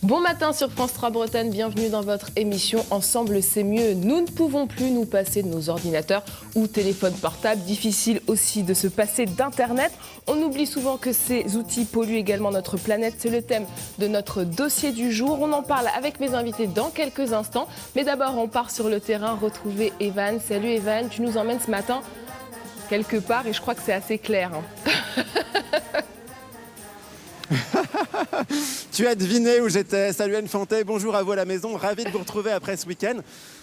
Bon matin sur France 3 Bretagne, bienvenue dans votre émission Ensemble c'est mieux. Nous ne pouvons plus nous passer de nos ordinateurs ou téléphones portables. Difficile aussi de se passer d'Internet. On oublie souvent que ces outils polluent également notre planète. C'est le thème de notre dossier du jour. On en parle avec mes invités dans quelques instants. Mais d'abord, on part sur le terrain retrouver Evan. Salut Evan, tu nous emmènes ce matin quelque part et je crois que c'est assez clair. Tu as deviné où j'étais. Salut Anne Fantet, bonjour à vous à la maison, ravi de vous retrouver après ce week-end.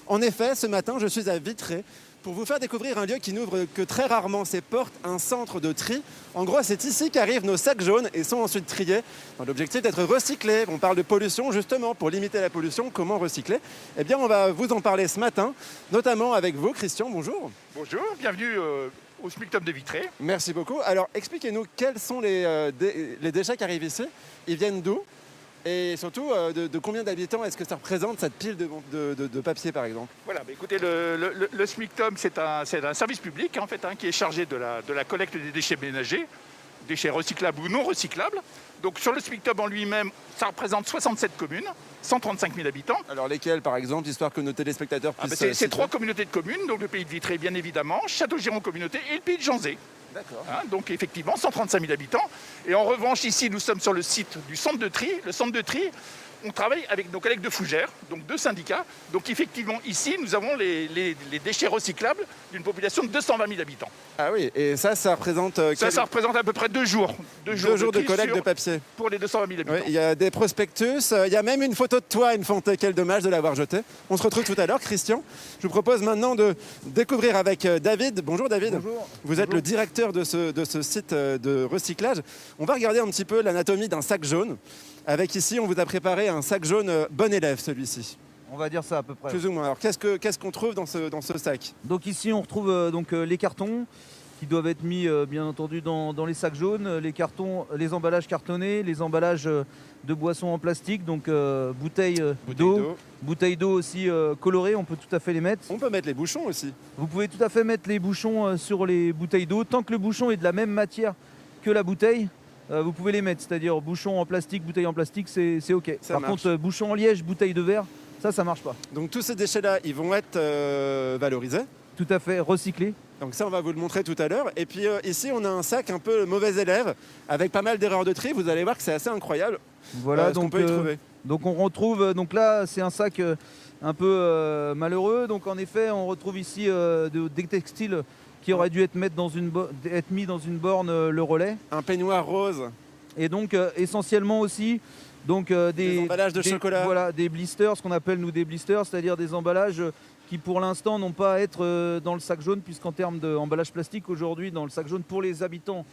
En effet, ce matin, je suis à Vitré pour vous faire découvrir un lieu qui n'ouvre que très rarement ses portes, un centre de tri. En gros, c'est ici qu'arrivent nos sacs jaunes et sont ensuite triés dans l'objectif d'être recyclés. On parle de pollution, justement, pour limiter la pollution, comment recycler? Eh bien, on va vous en parler ce matin, notamment avec vous, Christian, bonjour. Bonjour, bienvenue au SMICTOP de Vitré. Merci beaucoup. Alors, expliquez-nous quels sont les déchets qui arrivent ici. Ils viennent d'où? Et surtout, de combien d'habitants est-ce que ça représente cette pile de papier, par exemple? Voilà, bah écoutez, le SMICTOP, c'est un service public en fait, qui est chargé de la collecte des déchets ménagers, déchets recyclables ou non recyclables. Donc sur le SMICTOP en lui-même, ça représente 67 communes, 135 000 habitants. Alors lesquels, par exemple, histoire que nos téléspectateurs puissent... C'est 3 communautés de communes, donc le pays de Vitré, bien évidemment, Château-Giron communauté et le pays de Janzé. D'accord. Donc effectivement, 135 000 habitants. Et en revanche, ici, nous sommes sur le site du centre de tri. Le centre de tri, on travaille avec nos collègues de Fougères, donc 2 syndicats. Donc effectivement, ici, nous avons les déchets recyclables d'une population de 220 000 habitants. Ah oui, et ça représente... Ça représente à peu près 2 jours. 2 jours de collecte de papier. Pour les 220 000 habitants. Oui, il y a des prospectus, il y a même une photo de toi, une Fontaine. Quel dommage de l'avoir jetée. On se retrouve tout à l'heure, Christian. Je vous propose maintenant de découvrir avec David. Bonjour David. Bonjour. Vous êtes le directeur de ce site de recyclage. On va regarder un petit peu l'anatomie d'un sac jaune. Avec ici, on vous a préparé un sac jaune bon élève, celui-ci. On va dire ça à peu près. Plus ou moins. Alors qu'est-ce qu'on trouve dans ce sac? Donc ici on retrouve les cartons qui doivent être mis bien entendu dans les sacs jaunes, les cartons, les emballages cartonnés, les emballages de boissons en plastique, donc bouteilles d'eau, bouteilles d'eau aussi colorées, on peut tout à fait les mettre. On peut mettre les bouchons aussi. Vous pouvez tout à fait mettre les bouchons sur les bouteilles d'eau, tant que le bouchon est de la même matière que la bouteille. Vous pouvez les mettre, c'est-à-dire bouchon en plastique, bouteille en plastique, c'est ok. Ça Par marche. contre, bouchon en liège, bouteille de verre, ça marche pas. Donc tous ces déchets-là, ils vont être valorisés. Tout à fait, recyclé. Donc ça, on va vous le montrer tout à l'heure. Et puis ici, on a un sac un peu mauvais élève, avec pas mal d'erreurs de tri. Vous allez voir que c'est assez incroyable Voilà, ce qu'on peut y trouver. Donc on retrouve, donc là c'est un sac un peu malheureux. Donc en effet, on retrouve ici des textiles qui auraient dû être mis dans une borne le relais. Un peignoir rose. Et donc essentiellement aussi donc Des emballages de chocolat. Voilà, des blisters, ce qu'on appelle nous des blisters, c'est-à-dire des emballages qui pour l'instant n'ont pas à être dans le sac jaune, puisqu'en termes d'emballage plastique aujourd'hui dans le sac jaune pour les habitants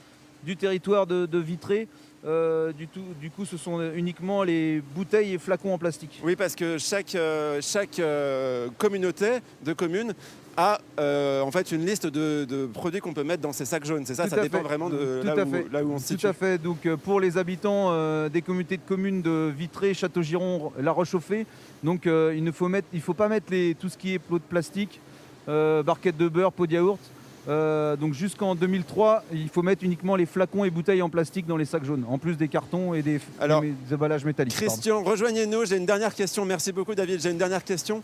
du territoire de Vitré, du coup ce sont uniquement les bouteilles et flacons en plastique. Oui, parce que chaque communauté de communes a en fait une liste de produits qu'on peut mettre dans ces sacs jaunes. C'est ça, Tout ça à dépend fait. vraiment de là où on se situe. Tout à fait. Donc pour les habitants des communautés de communes de Vitré, Château-Giron, La Roche-Chauffée, donc il faut pas mettre tout ce qui est plot de plastique, barquettes de beurre, pot de yaourt. Donc jusqu'en 2003, il faut mettre uniquement les flacons et bouteilles en plastique dans les sacs jaunes, en plus des cartons et des emballages métalliques. Christian, rejoignez-nous. J'ai une dernière question. Merci beaucoup, David. J'ai une dernière question.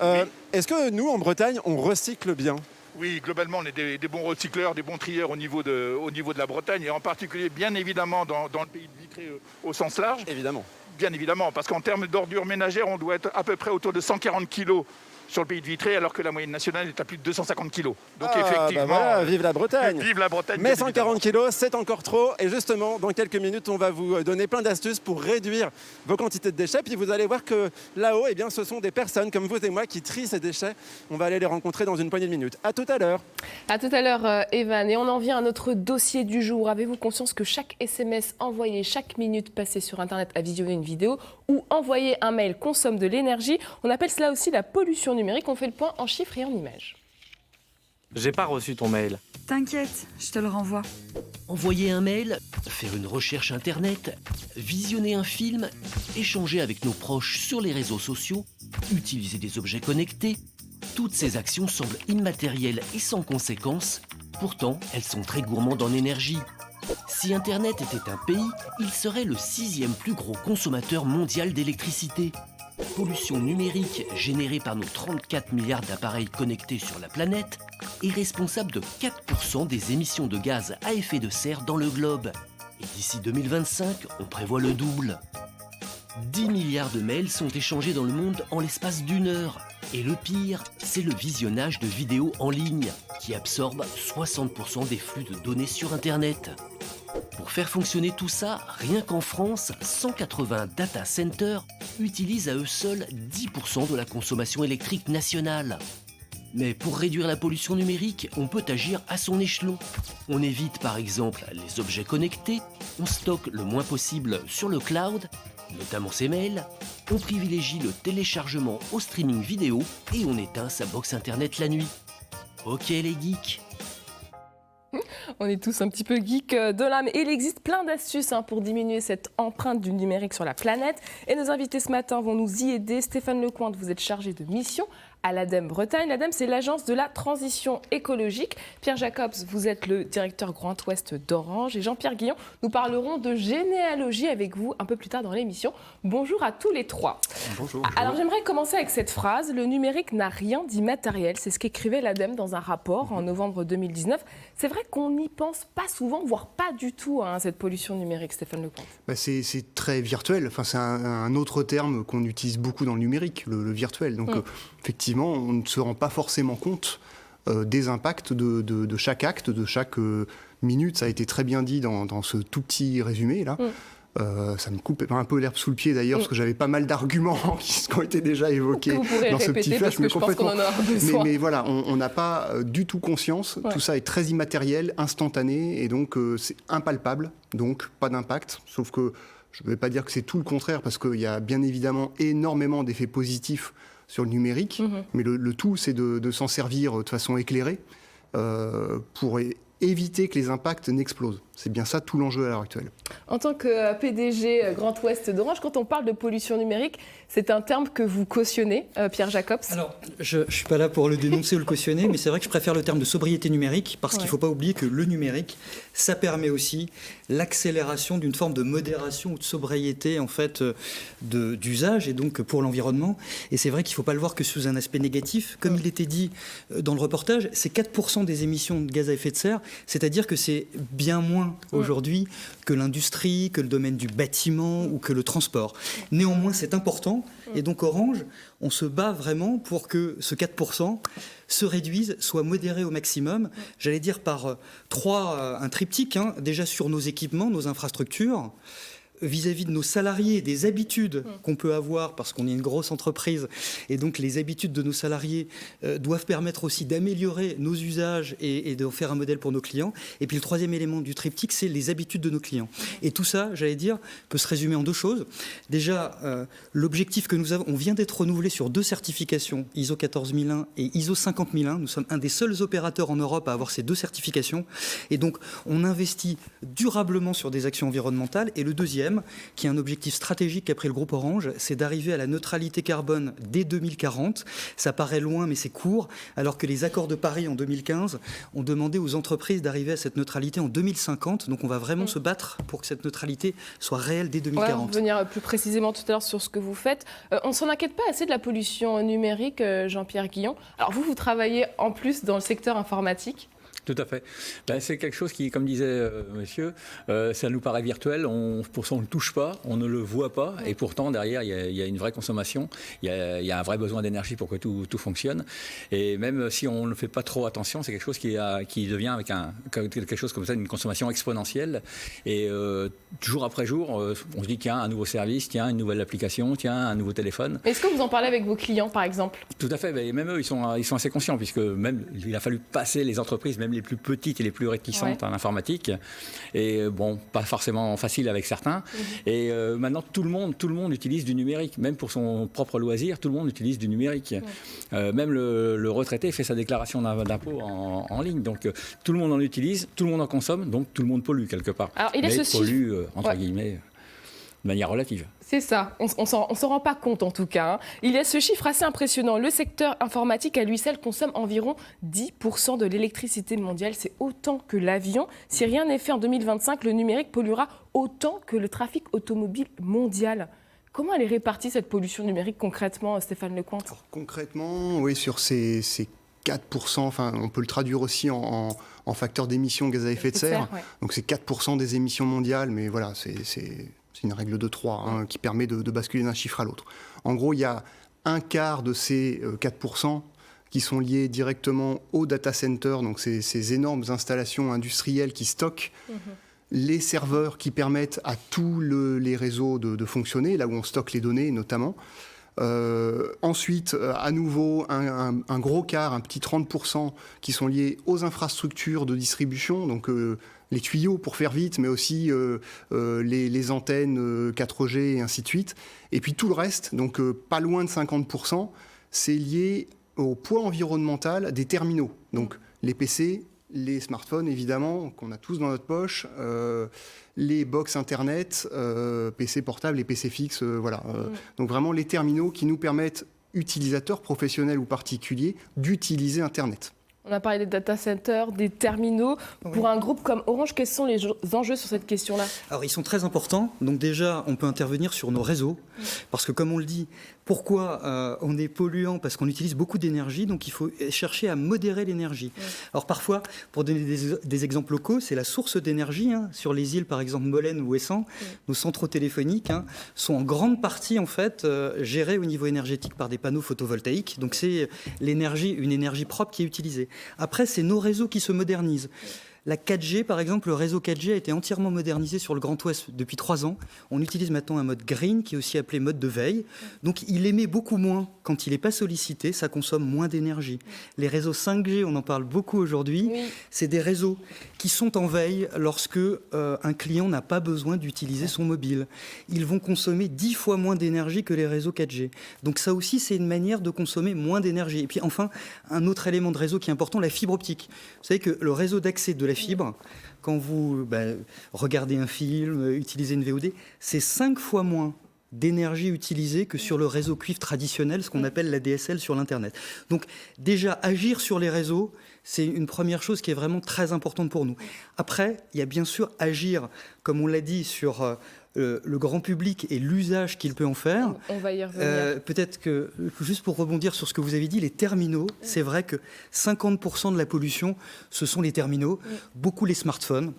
Oui. Est-ce que nous, en Bretagne, on recycle bien? Oui, globalement, on est des bons recycleurs, des bons trieurs au niveau de la Bretagne, et en particulier, bien évidemment, dans le pays de Vitré au sens large. Évidemment. Bien évidemment, parce qu'en termes d'ordures ménagères, on doit être à peu près autour de 140 kilos sur le pays de Vitré, alors que la moyenne nationale est à plus de 250 kilos. Donc effectivement, voilà, vive la Bretagne. Vive la Bretagne. Mais bien 140 kilos, c'est encore trop. Et justement, dans quelques minutes, on va vous donner plein d'astuces pour réduire vos quantités de déchets. Puis vous allez voir que là-haut, eh bien, ce sont des personnes comme vous et moi qui trient ces déchets. On va aller les rencontrer dans une poignée de minutes. À tout à l'heure. À tout à l'heure, Evan. Et on en vient à notre dossier du jour. Avez-vous conscience que chaque SMS envoyé, chaque minute passée sur Internet à visionner une vidéo ou envoyer un mail consomme de l'énergie? On appelle cela aussi la pollution numérique. On fait le point en chiffres et en images. J'ai pas reçu ton mail. T'inquiète, je te le renvoie. Envoyer un mail, faire une recherche internet, visionner un film, échanger avec nos proches sur les réseaux sociaux, utiliser des objets connectés. Toutes ces actions semblent immatérielles et sans conséquences. Pourtant, elles sont très gourmandes en énergie. Si Internet était un pays, il serait le 6e plus gros consommateur mondial d'électricité. Pollution numérique générée par nos 34 milliards d'appareils connectés sur la planète est responsable de 4% des émissions de gaz à effet de serre dans le globe. Et d'ici 2025, on prévoit le double. 10 milliards de mails sont échangés dans le monde en l'espace d'1 heure. Et le pire, c'est le visionnage de vidéos en ligne, qui absorbe 60% des flux de données sur Internet. Pour faire fonctionner tout ça, rien qu'en France, 180 data centers utilisent à eux seuls 10% de la consommation électrique nationale. Mais pour réduire la pollution numérique, on peut agir à son échelon. On évite par exemple les objets connectés, on stocke le moins possible sur le cloud, notamment ses mails, on privilégie le téléchargement au streaming vidéo et on éteint sa box internet la nuit. Ok les geeks. On est tous un petit peu geeks de l'âme. Et il existe plein d'astuces pour diminuer cette empreinte du numérique sur la planète. Et nos invités ce matin vont nous y aider. Stéphane Lecointe, vous êtes chargé de mission à l'ADEME Bretagne. L'ADEME, c'est l'agence de la transition écologique. Pierre Jacobs, vous êtes le directeur Grand Ouest d'Orange. Et Jean-Pierre Guillon, nous parlerons de généalogie avec vous un peu plus tard dans l'émission. Bonjour à tous les trois. Bonjour. Alors j'aimerais commencer avec cette phrase. Le numérique n'a rien d'immatériel. C'est ce qu'écrivait l'ADEME dans un rapport en novembre 2019. C'est vrai qu'on n'y pense pas souvent, voire pas du tout, cette pollution numérique, Stéphane Lecointe. C'est très virtuel. Enfin, c'est un autre terme qu'on utilise beaucoup dans le numérique, le virtuel. Donc, effectivement, on ne se rend pas forcément compte des impacts de chaque acte, de chaque minute. Ça a été très bien dit dans ce tout petit résumé là. Ça me coupe un peu l'herbe sous le pied d'ailleurs, parce que j'avais pas mal d'arguments qui ont été déjà évoqués dans ce petit flash. Mais complètement. Mais voilà, on n'a pas du tout conscience. Tout ça est très immatériel, instantané, et donc c'est impalpable, donc pas d'impact. Sauf que je ne vais pas dire que c'est tout le contraire, parce qu'il y a bien évidemment énormément d'effets positifs sur le numérique, mais le tout, c'est de s'en servir de façon éclairée pour éviter que les impacts n'explosent. C'est bien ça tout l'enjeu à l'heure actuelle. En tant que PDG Grand Ouest d'Orange, quand on parle de pollution numérique, c'est un terme que vous cautionnez, Pierre Jacobs. Alors, je ne suis pas là pour le dénoncer ou le cautionner, mais c'est vrai que je préfère le terme de sobriété numérique, parce qu'il ne faut pas oublier que le numérique, ça permet aussi l'accélération d'une forme de modération ou de sobriété en fait, d'usage, et donc pour l'environnement. Et c'est vrai qu'il ne faut pas le voir que sous un aspect négatif. Comme il était dit dans le reportage, c'est 4% des émissions de gaz à effet de serre, c'est-à-dire que c'est bien moins aujourd'hui que l'industrie, que le domaine du bâtiment ou que le transport. Néanmoins, c'est important. Et donc, Orange, on se bat vraiment pour que ce 4% se réduise, soit modéré au maximum. J'allais dire par un triptyque, déjà sur nos équipements, nos infrastructures, vis-à-vis de nos salariés, des habitudes qu'on peut avoir, parce qu'on est une grosse entreprise, et donc les habitudes de nos salariés doivent permettre aussi d'améliorer nos usages et d'en faire un modèle pour nos clients. Et puis le troisième élément du triptyque, c'est les habitudes de nos clients. Et tout ça, j'allais dire, peut se résumer en deux choses. Déjà, l'objectif que nous avons, on vient d'être renouvelé sur 2 certifications, ISO 14001 et ISO 50001. Nous sommes un des seuls opérateurs en Europe à avoir ces 2 certifications. Et donc, on investit durablement sur des actions environnementales. Et le deuxième, qui est un objectif stratégique qu'a pris le groupe Orange, c'est d'arriver à la neutralité carbone dès 2040. Ça paraît loin, mais c'est court, alors que les accords de Paris en 2015 ont demandé aux entreprises d'arriver à cette neutralité en 2050. Donc on va vraiment se battre pour que cette neutralité soit réelle dès 2040. On va revenir plus précisément tout à l'heure sur ce que vous faites. On ne s'en inquiète pas assez de la pollution numérique, Jean-Pierre Guillon. Alors vous travaillez en plus dans le secteur informatique. Tout à fait. C'est quelque chose qui, comme disait monsieur, ça nous paraît virtuel, pour ça on ne le touche pas, on ne le voit pas, et pourtant derrière il y a une vraie consommation, il y a un vrai besoin d'énergie pour que tout fonctionne. Et même si on ne fait pas trop attention, c'est quelque chose qui devient avec quelque chose comme ça, une consommation exponentielle. Et jour après jour, on se dit tiens, un nouveau service, tiens, une nouvelle application, tiens, un nouveau téléphone. Est-ce que vous en parlez avec vos clients par exemple ? Tout à fait, même eux ils sont assez conscients, puisque même il a fallu passer les entreprises, même les plus petites et les plus réticentes en informatique, et bon, pas forcément facile avec certains. Et maintenant, tout le monde utilise du numérique, même pour son propre loisir, tout le monde utilise du numérique. Même le retraité fait sa déclaration d'impôt en ligne, donc tout le monde en utilise, tout le monde en consomme, donc tout le monde pollue quelque part. Alors, il y a pollue, entre guillemets, de manière relative. C'est ça, on s'en rend pas compte en tout cas. Hein. Il y a ce chiffre assez impressionnant. Le secteur informatique à lui seul consomme environ 10% de l'électricité mondiale. C'est autant que l'avion. Si rien n'est fait en 2025, le numérique polluera autant que le trafic automobile mondial. Comment elle est répartie cette pollution numérique concrètement, Stéphane Lecomte? Alors, concrètement, oui, sur ces 4%, enfin, on peut le traduire aussi en facteur d'émissions gaz à effet de serre. Ouais. Donc c'est 4% des émissions mondiales, mais voilà, c'est une règle de 3 hein, qui permet de basculer d'un chiffre à l'autre. En gros, il y a un quart de ces 4% qui sont liés directement aux data centers, donc ces énormes installations industrielles qui stockent les serveurs qui permettent à tous les réseaux de fonctionner, là où on stocke les données notamment. Ensuite, à nouveau, un gros quart, un petit 30% qui sont liés aux infrastructures de distribution, donc les tuyaux pour faire vite, mais aussi les antennes 4G et ainsi de suite. Et puis tout le reste, donc pas loin de 50%, c'est lié au poids environnemental des terminaux. Donc les PC, les smartphones évidemment, qu'on a tous dans notre poche, les box internet, PC portables et PC fixes, voilà. Donc vraiment les terminaux qui nous permettent, utilisateurs professionnels ou particuliers, d'utiliser Internet. On a parlé des data centers, des terminaux. Oui. Pour un groupe comme Orange, quels sont les enjeux sur cette question-là? Alors, ils sont très importants. Donc déjà, on peut intervenir sur nos réseaux. Parce que comme on le dit, pourquoi on est polluant? Parce qu'on utilise beaucoup d'énergie. Donc, il faut chercher à modérer l'énergie. Alors, parfois, pour donner des exemples locaux, c'est la source d'énergie. Hein. Sur les îles, par exemple, Molène ou Ouessant, nos centraux téléphoniques sont en grande partie, en fait, gérés au niveau énergétique par des panneaux photovoltaïques. Donc, c'est l'énergie, une énergie propre qui est utilisée. Après, c'est nos réseaux qui se modernisent. La 4G, par exemple, le réseau 4G a été entièrement modernisé sur le Grand Ouest depuis 3 ans. On utilise maintenant un mode green, qui est aussi appelé mode de veille. Donc, il émet beaucoup moins quand il n'est pas sollicité, ça consomme moins d'énergie. Les réseaux 5G, on en parle beaucoup aujourd'hui, c'est des réseaux qui sont en veille lorsque un client n'a pas besoin d'utiliser son mobile. Ils vont consommer 10 fois moins d'énergie que les réseaux 4G. Donc, ça aussi, c'est une manière de consommer moins d'énergie. Et puis, enfin, un autre élément de réseau qui est important, la fibre optique. Vous savez que le réseau d'accès de la fibre, quand vous regardez un film, utilisez une VOD, c'est 5 fois moins d'énergie utilisée que sur le réseau cuivre traditionnel, ce qu'on appelle la DSL sur l'Internet. Donc déjà, agir sur les réseaux, c'est une première chose qui est vraiment très importante pour nous. Après, il y a bien sûr agir, comme on l'a dit, sur le grand public et l'usage qu'il peut en faire. On va y revenir. Peut-être que, juste pour rebondir sur ce que vous avez dit, les terminaux, c'est vrai que 50% de la pollution, ce sont les terminaux, beaucoup les smartphones.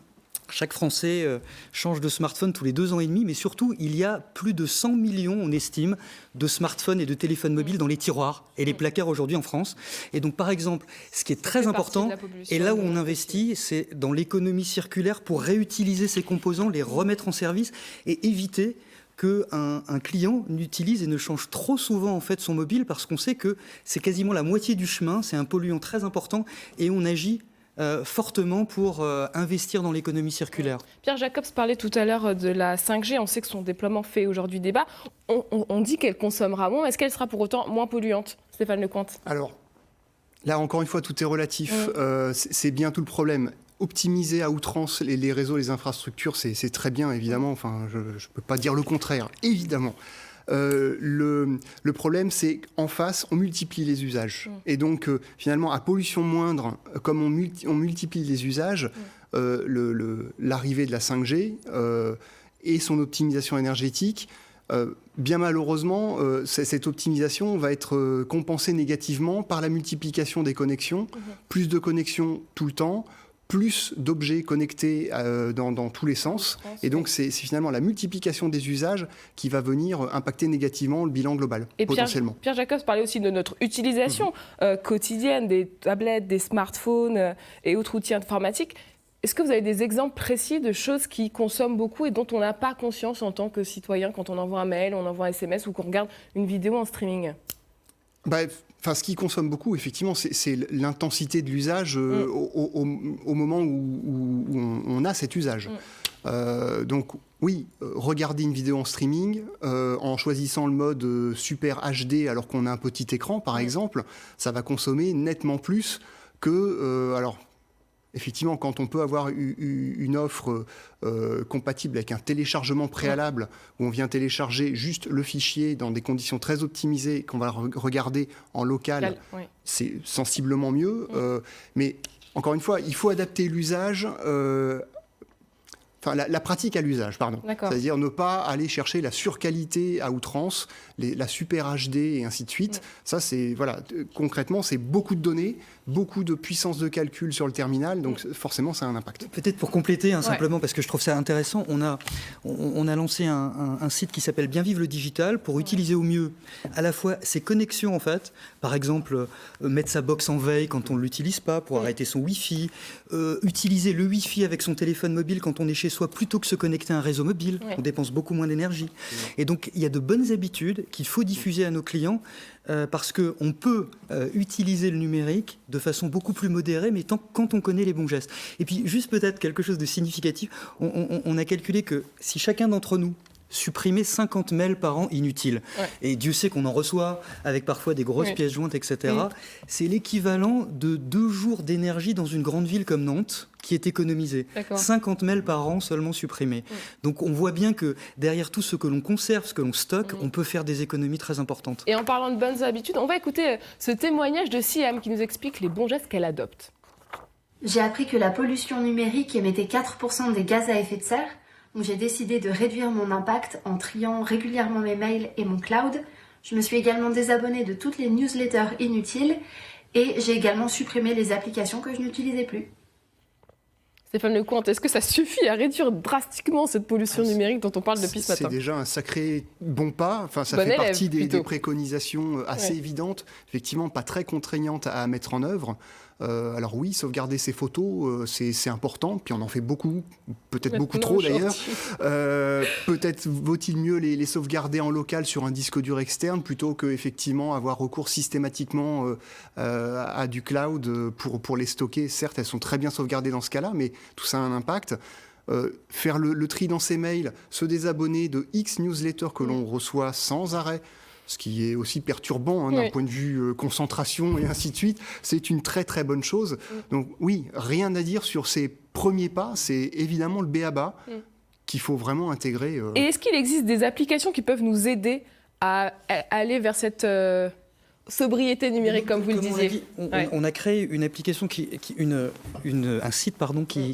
Chaque Français change de smartphone tous les 2 ans et demi, mais surtout, il y a plus de 100 millions, on estime, de smartphones et de téléphones mobiles dans les tiroirs et les placards aujourd'hui en France. Et donc, par exemple, ce qui est très important, et là où on investit, c'est dans l'économie circulaire pour réutiliser ces composants, les remettre en service et éviter qu'un client n'utilise et ne change trop souvent en fait son mobile, parce qu'on sait que c'est quasiment la moitié du chemin, c'est un polluant très important, et on agit fortement pour investir dans l'économie circulaire. Pierre Jacobs parlait tout à l'heure de la 5G. On sait que son déploiement fait aujourd'hui débat. On dit qu'elle consommera moins. Est-ce qu'elle sera pour autant moins polluante, Stéphane Lecomte? Alors, là, encore une fois, tout est relatif. C'est bien tout le problème. Optimiser à outrance les réseaux, les infrastructures, c'est très bien, évidemment. Enfin, je ne peux pas dire le contraire, évidemment. Le problème, c'est qu'en face, on multiplie les usages. Et donc, finalement, à pollution moindre, comme on multiplie les usages, l'arrivée de la 5G et son optimisation énergétique, bien malheureusement, cette optimisation va être compensée négativement par la multiplication des connexions, plus de connexions tout le temps, plus d'objets connectés dans tous les sens. Et donc, c'est finalement la multiplication des usages qui va venir impacter négativement le bilan global, et potentiellement. Pierre Jacobs parlait aussi de notre utilisation quotidienne des tablettes, des smartphones et autres outils informatiques. Est-ce que vous avez des exemples précis de choses qui consomment beaucoup et dont on n'a pas conscience en tant que citoyen quand on envoie un mail, on envoie un SMS ou qu'on regarde une vidéo en streaming? Ce qui consomme beaucoup, effectivement, c'est l'intensité de l'usage au moment où on a cet usage. Donc, oui, regarder une vidéo en streaming, en choisissant le mode Super HD alors qu'on a un petit écran, par exemple, ça va consommer nettement plus que... Effectivement, quand on peut avoir une offre compatible avec un téléchargement préalable, où on vient télécharger juste le fichier dans des conditions très optimisées, qu'on va regarder en local, c'est sensiblement mieux. Mais encore une fois, il faut adapter l'usage... Enfin, la pratique à l'usage, pardon. C'est-à-dire ne pas aller chercher la surqualité à outrance, la super HD et ainsi de suite. Ça, c'est, voilà, concrètement, c'est beaucoup de données, beaucoup de puissance de calcul sur le terminal, donc forcément, ça a un impact. Peut-être pour compléter, simplement, parce que je trouve ça intéressant, on a lancé un site qui s'appelle Bien Vivre le Digital pour utiliser au mieux à la fois ces connexions, en fait, par exemple, mettre sa box en veille quand on ne l'utilise pas, pour arrêter son Wi-Fi, utiliser le Wi-Fi avec son téléphone mobile quand on est chez soi, plutôt que se connecter à un réseau mobile, on dépense beaucoup moins d'énergie. Et donc, il y a de bonnes habitudes qu'il faut diffuser à nos clients parce qu'on peut utiliser le numérique de façon beaucoup plus modérée, mais quand on connaît les bons gestes. Et puis, juste peut-être quelque chose de significatif, on a calculé que si chacun d'entre nous supprimer 50 mails par an inutiles. Et Dieu sait qu'on en reçoit avec parfois des grosses pièces jointes, etc. C'est l'équivalent de 2 jours d'énergie dans une grande ville comme Nantes qui est économisé. 50 mails par an seulement supprimés. Donc on voit bien que derrière tout ce que l'on conserve, ce que l'on stocke, on peut faire des économies très importantes. Et en parlant de bonnes habitudes, on va écouter ce témoignage de Siam qui nous explique les bons gestes qu'elle adopte. J'ai appris que la pollution numérique émettait 4% des gaz à effet de serre. Donc j'ai décidé de réduire mon impact en triant régulièrement mes mails et mon cloud. Je me suis également désabonnée de toutes les newsletters inutiles et j'ai également supprimé les applications que je n'utilisais plus. Stéphane Lecomte, est-ce que ça suffit à réduire drastiquement cette pollution numérique dont on parle depuis ce matin ? C'est déjà un sacré bon pas. Enfin, ça fait partie des préconisations assez évidentes, effectivement pas très contraignantes à mettre en œuvre. Alors oui, sauvegarder ses photos, c'est important, puis on en fait beaucoup, peut-être beaucoup trop d'ailleurs. Peut-être vaut-il mieux les sauvegarder en local sur un disque dur externe plutôt qu'effectivement avoir recours systématiquement à du cloud pour les stocker. Certes, elles sont très bien sauvegardées dans ce cas-là, mais tout ça a un impact. Faire le tri dans ses mails, se désabonner de X newsletters que l'on reçoit sans arrêt, ce qui est aussi perturbant d'un point de vue concentration et ainsi de suite, c'est une très très bonne chose. Donc oui, rien à dire sur ces premiers pas, c'est évidemment le b.a.-ba qu'il faut vraiment intégrer. Et est-ce qu'il existe des applications qui peuvent nous aider à aller vers cette sobriété numérique, comme vous le disiez? On a créé une application, un site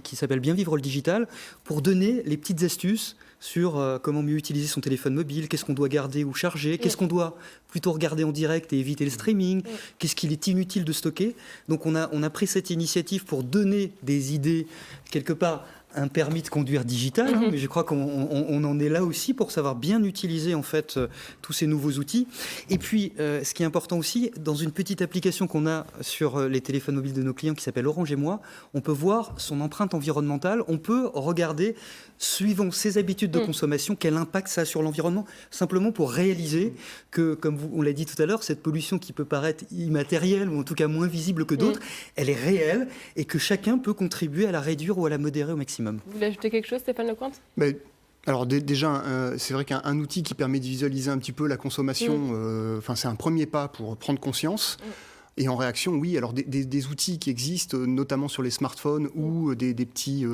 qui s'appelle Bien Vivre le Digital, pour donner les petites astuces sur comment mieux utiliser son téléphone mobile, qu'est-ce qu'on doit garder ou charger, qu'est-ce qu'on doit plutôt regarder en direct et éviter le streaming, qu'est-ce qu'il est inutile de stocker. Donc on a pris cette initiative pour donner des idées, quelque part, un permis de conduire digital, mais je crois qu'on en est là aussi pour savoir bien utiliser en fait tous ces nouveaux outils. Et puis, ce qui est important aussi, dans une petite application qu'on a sur les téléphones mobiles de nos clients qui s'appelle Orange et moi, on peut voir son empreinte environnementale, on peut regarder, suivant ses habitudes de consommation, quel impact ça a sur l'environnement, simplement pour réaliser que, comme on l'a dit tout à l'heure, cette pollution qui peut paraître immatérielle ou en tout cas moins visible que d'autres, elle est réelle et que chacun peut contribuer à la réduire ou à la modérer au maximum. Vous voulez ajouter quelque chose, Stéphane Lecomte ? Alors déjà, c'est vrai qu'un outil qui permet de visualiser un petit peu la consommation, c'est un premier pas pour prendre conscience. Et en réaction, oui, alors des outils qui existent, notamment sur les smartphones ou des petits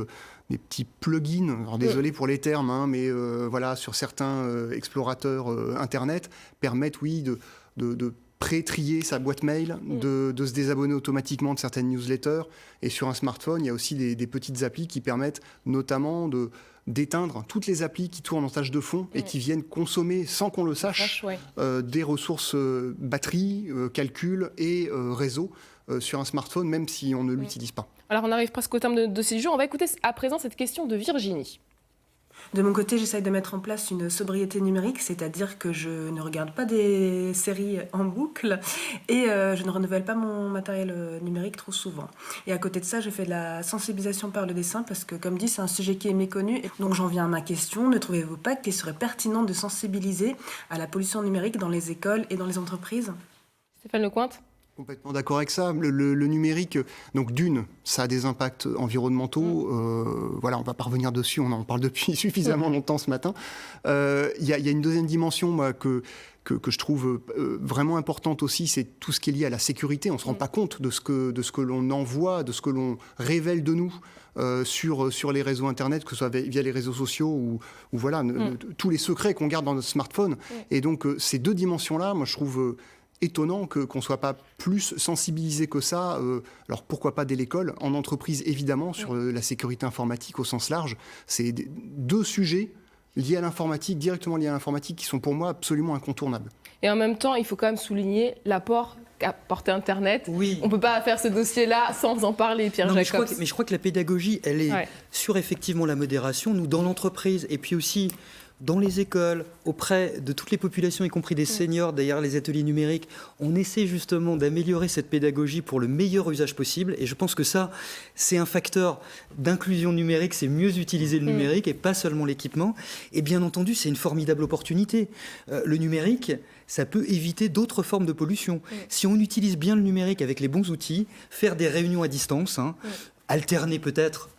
plugins, alors désolé pour les termes, mais voilà, sur certains explorateurs Internet, permettent, oui, de pré-trier sa boîte mail, de se désabonner automatiquement de certaines newsletters. Et sur un smartphone, il y a aussi des petites applis qui permettent notamment d'éteindre toutes les applis qui tournent en tâche de fond et qui viennent consommer, sans qu'on le sache, des ressources batterie, calcul et réseau sur un smartphone, même si on ne l'utilise pas. Alors on arrive presque au terme de ces jours. On va écouter à présent cette question de Virginie. De mon côté, j'essaye de mettre en place une sobriété numérique, c'est-à-dire que je ne regarde pas des séries en boucle et je ne renouvelle pas mon matériel numérique trop souvent. Et à côté de ça, je fais de la sensibilisation par le dessin parce que, comme dit, c'est un sujet qui est méconnu. Donc j'en viens à ma question. Ne trouvez-vous pas qu'il serait pertinent de sensibiliser à la pollution numérique dans les écoles et dans les entreprises ? Stéphane Lecomte ? Complètement d'accord avec ça. Le numérique, donc d'une, ça a des impacts environnementaux. Voilà, on va pas revenir dessus, on en parle depuis suffisamment longtemps ce matin. Il y a une deuxième dimension, moi, que je trouve vraiment importante aussi, c'est tout ce qui est lié à la sécurité. On ne se rend pas compte de ce que l'on envoie, de ce que l'on révèle de nous sur les réseaux Internet, que ce soit via les réseaux sociaux ou voilà, tous les secrets qu'on garde dans notre smartphone. Et donc, ces deux dimensions-là, moi, je trouve étonnant qu'on ne soit pas plus sensibilisé que ça. Alors, pourquoi pas dès l'école, en entreprise, évidemment, sur la sécurité informatique au sens large. C'est deux sujets liés à l'informatique, directement liés à l'informatique, qui sont pour moi absolument incontournables. Et en même temps, il faut quand même souligner l'apport qu'a apporté Internet. Oui. On ne peut pas faire ce dossier-là sans en parler, Pierre Jacobs. Mais je crois que la pédagogie, elle est sur effectivement la modération. Nous, dans l'entreprise, et puis aussi dans les écoles, auprès de toutes les populations, y compris des seniors, derrière les ateliers numériques, on essaie justement d'améliorer cette pédagogie pour le meilleur usage possible. Et je pense que ça, c'est un facteur d'inclusion numérique, c'est mieux utiliser le numérique et pas seulement l'équipement. Et bien entendu, c'est une formidable opportunité. Le numérique, ça peut éviter d'autres formes de pollution. Si on utilise bien le numérique avec les bons outils, faire des réunions à distance, alterner peut-être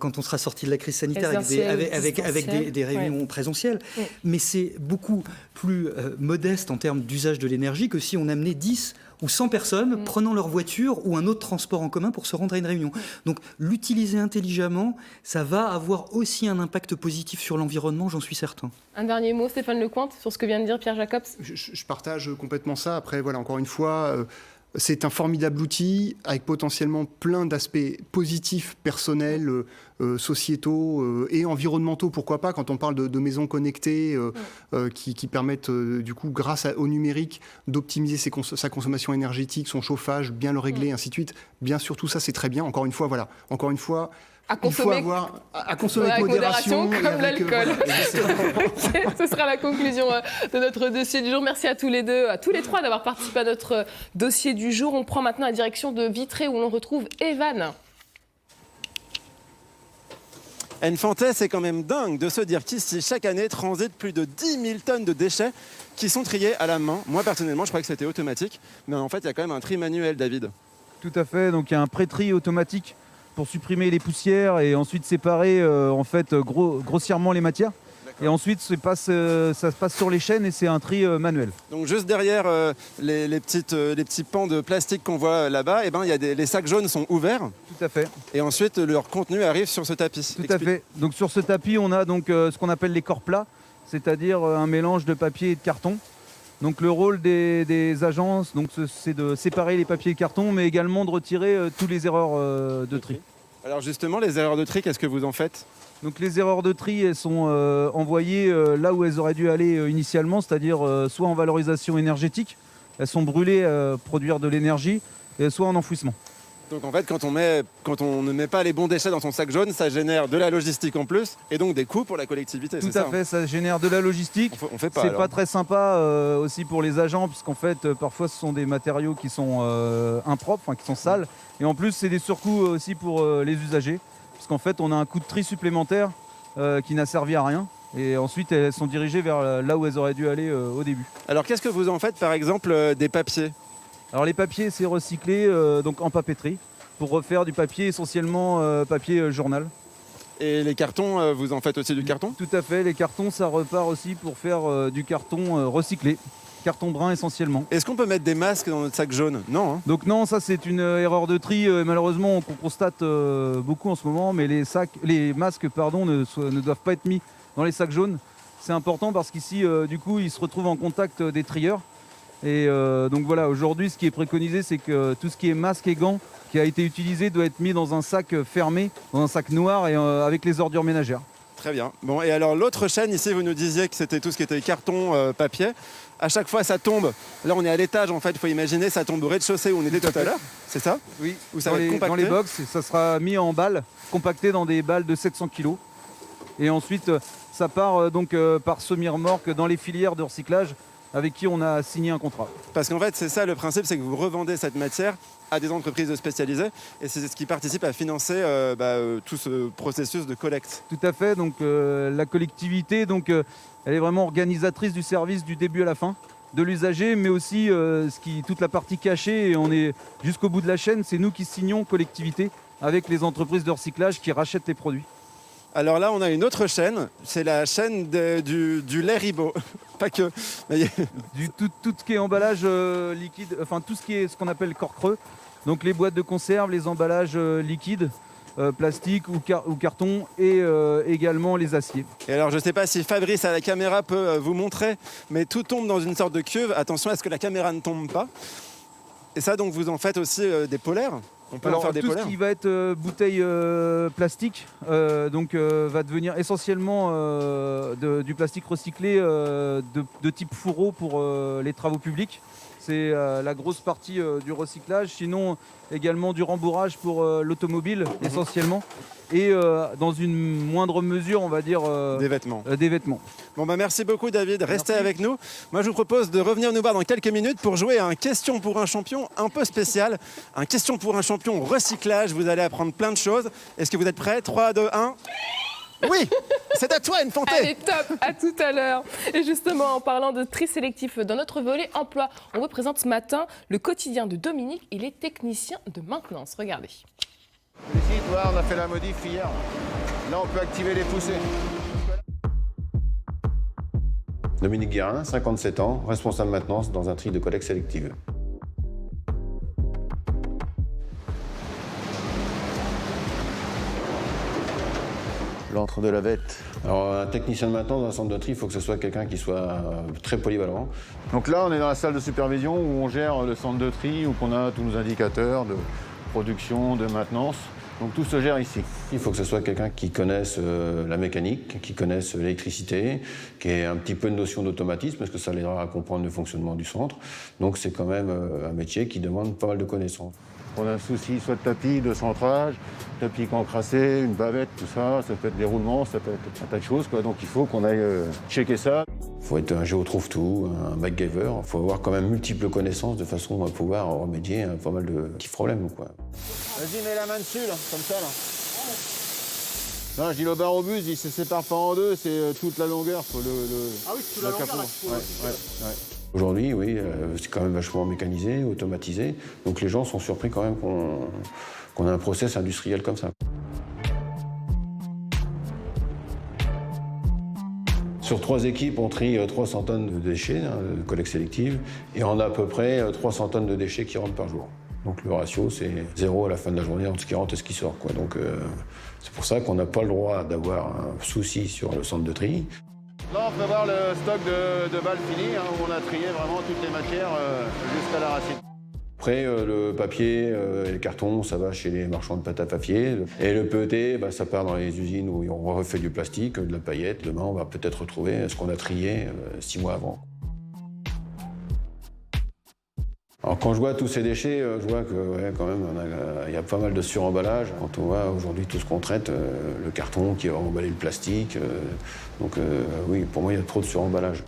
quand on sera sorti de la crise sanitaire avec des réunions présentielles. Mais c'est beaucoup plus modeste en termes d'usage de l'énergie que si on amenait 10 ou 100 personnes prenant leur voiture ou un autre transport en commun pour se rendre à une réunion. Donc l'utiliser intelligemment, ça va avoir aussi un impact positif sur l'environnement, j'en suis certain. Un dernier mot, Stéphane Lecointe, sur ce que vient de dire Pierre Jacobs. Je partage complètement ça. Après, voilà, encore une fois... c'est un formidable outil avec potentiellement plein d'aspects positifs, personnels, sociétaux et environnementaux. Pourquoi pas, quand on parle de maisons connectées qui permettent, du coup, grâce au numérique, d'optimiser sa consommation énergétique, son chauffage, bien le régler, ainsi de suite. Bien sûr, tout ça, c'est très bien. Encore une fois, voilà. Encore une fois, il faut avoir à consommer avec modération comme l'alcool. Ce sera la conclusion de notre dossier du jour. Merci à tous les deux, à tous les trois d'avoir participé à notre dossier du jour. On prend maintenant la direction de Vitré où l'on retrouve Evan. Enfantais, c'est quand même dingue de se dire qu'ici, chaque année, transitent plus de 10 000 tonnes de déchets qui sont triés à la main. Moi, personnellement, je croyais que c'était automatique. Mais en fait, il y a quand même un tri manuel, David. Tout à fait. Donc, il y a un pré-tri automatique pour supprimer les poussières et ensuite séparer grossièrement les matières. Et ensuite, ça se passe sur les chaînes et c'est un tri manuel. Donc juste derrière les petits pans de plastique qu'on voit là-bas, les sacs jaunes sont ouverts. Tout à fait. Et ensuite, leur contenu arrive sur ce tapis. Tout à fait. Donc sur ce tapis, on a donc ce qu'on appelle les corps plats, c'est-à-dire un mélange de papier et de carton. Donc le rôle des agences, c'est de séparer les papiers et le carton, mais également de retirer toutes les erreurs de tri. Alors justement, les erreurs de tri, qu'est-ce que vous en faites ? Donc les erreurs de tri, elles sont envoyées là où elles auraient dû aller initialement, c'est-à-dire soit en valorisation énergétique, elles sont brûlées, produire de l'énergie, et soit en enfouissement. Donc en fait, quand on ne met pas les bons déchets dans son sac jaune, ça génère de la logistique en plus, et donc des coûts pour la collectivité. Tout à fait, ça génère de la logistique. C'est pas très sympa aussi pour les agents, puisqu'en fait, parfois ce sont des matériaux qui sont impropres, qui sont sales, et en plus c'est des surcoûts aussi pour les usagers. Parce qu'en fait, on a un coût de tri supplémentaire qui n'a servi à rien. Et ensuite, elles sont dirigées vers là où elles auraient dû aller au début. Alors, qu'est-ce que vous en faites, par exemple, des papiers ? Alors, les papiers, c'est recyclé donc en papeterie pour refaire du papier, essentiellement papier journal. Et les cartons, vous en faites aussi du carton ? Tout à fait. Les cartons, ça repart aussi pour faire du carton recyclé. Carton brun essentiellement. Est-ce qu'on peut mettre des masques dans notre sac jaune ? Non. Hein. Donc non, ça c'est une erreur de tri. Malheureusement, qu'on constate beaucoup en ce moment, mais les masques ne doivent pas être mis dans les sacs jaunes. C'est important parce qu'ici, du coup, ils se retrouvent en contact des trieurs. Et donc voilà, aujourd'hui, ce qui est préconisé, c'est que tout ce qui est masque et gants qui a été utilisé doit être mis dans un sac fermé, dans un sac noir et avec les ordures ménagères. Très bien. Bon, et alors l'autre chaîne, ici, vous nous disiez que c'était tout ce qui était carton, papier. À chaque fois, ça tombe. Là, on est à l'étage, en fait. Il faut imaginer, ça tombe au rez-de-chaussée où on était tout à l'heure. C'est ça ? Oui. Où ça va être compacté. Dans les box, ça sera mis en balles, compacté dans des balles de 700 kg. Et ensuite, ça part par semi-remorque dans les filières de recyclage avec qui on a signé un contrat. Parce qu'en fait, c'est ça le principe, c'est que vous revendez cette matière à des entreprises spécialisées et c'est ce qui participe à financer tout ce processus de collecte. Tout à fait. Donc la collectivité, elle est vraiment organisatrice du service du début à la fin. de l'usager, mais aussi toute la partie cachée, et on est jusqu'au bout de la chaîne, c'est nous qui signons collectivité avec les entreprises de recyclage qui rachètent les produits. Alors là, on a une autre chaîne, c'est la chaîne du lait Ribot. Pas que. Tout ce qui est emballage liquide, enfin tout ce qui est ce qu'on appelle corps creux, donc les boîtes de conserve, les emballages liquides, plastique ou carton, et également les aciers. Et alors, je ne sais pas si Fabrice à la caméra peut vous montrer, mais tout tombe dans une sorte de cuve. Attention à ce que la caméra ne tombe pas. Et ça, donc, vous en faites aussi des polaires. On peut en faire des polaires. Tout ce qui va être bouteille plastique va devenir essentiellement du plastique recyclé de type fourreau pour les travaux publics. C'est la grosse partie du recyclage. Sinon, également du rembourrage pour l'automobile, essentiellement. Et dans une moindre mesure, on va dire... des vêtements. Des vêtements. Bon, merci beaucoup, David. Restez avec nous. Moi, je vous propose de revenir nous voir dans quelques minutes pour jouer à un question pour un champion un peu spécial. Un question pour un champion recyclage. Vous allez apprendre plein de choses. Est-ce que vous êtes prêts ? 3, 2, 1... Oui, c'est à toi, Anne-Fanté. Allez, top, à tout à l'heure. Et justement, en parlant de tri sélectif dans notre volet emploi, on vous présente ce matin le quotidien de Dominique. Il est technicien de maintenance. Regardez. Ici, tu vois, on a fait la modif hier. Là, on peut activer les poussées. Dominique Guérin, 57 ans, responsable maintenance dans un tri de collecte sélective. L'entre de la vette. Alors, un technicien de maintenance dans un centre de tri, il faut que ce soit quelqu'un qui soit très polyvalent. Donc là, on est dans la salle de supervision où on gère le centre de tri, où on a tous nos indicateurs de production, de maintenance. Donc tout se gère ici. Il faut que ce soit quelqu'un qui connaisse la mécanique, qui connaisse l'électricité, qui ait un petit peu de notion d'automatisme, parce que ça l'aidera à comprendre le fonctionnement du centre. Donc c'est quand même un métier qui demande pas mal de connaissances. On a un souci soit de tapis, de centrage, tapis encrassé, une bavette, tout ça. Ça peut être des roulements, ça peut être un tas de choses, quoi. Donc il faut qu'on aille checker ça. Il faut être un géotrouve-tout, un MacGyver. Il faut avoir quand même multiples connaissances de façon à pouvoir remédier à pas mal de petits problèmes, quoi. Vas-y, mets la main dessus, là, comme ça, là. Non, je dis le barobus, il se sépare pas en deux, c'est toute la longueur. Faut Ah oui, c'est toute la longueur. Ouais. Aujourd'hui, oui, c'est quand même vachement mécanisé, automatisé. Donc les gens sont surpris quand même qu'on a un process industriel comme ça. Sur 3 équipes, on trie 300 tonnes de déchets, de collecte sélective, et on a à peu près 300 tonnes de déchets qui rentrent par jour. Donc le ratio, c'est 0 à la fin de la journée entre ce qui rentre et ce qui sort, quoi. Donc c'est pour ça qu'on n'a pas le droit d'avoir un souci sur le centre de tri. Là, on peut voir le stock de balles finies, où on a trié vraiment toutes les matières jusqu'à la racine. Après, le papier et les cartons, ça va chez les marchands de pâte à papier. Et le PET, ça part dans les usines où on refait du plastique, de la paillette. Demain, on va peut-être retrouver ce qu'on a trié 6 mois avant. Alors quand je vois tous ces déchets, je vois que quand même, il y a pas mal de suremballage. Quand on voit aujourd'hui tout ce qu'on traite, le carton qui va emballer le plastique, oui, pour moi, il y a trop de suremballage.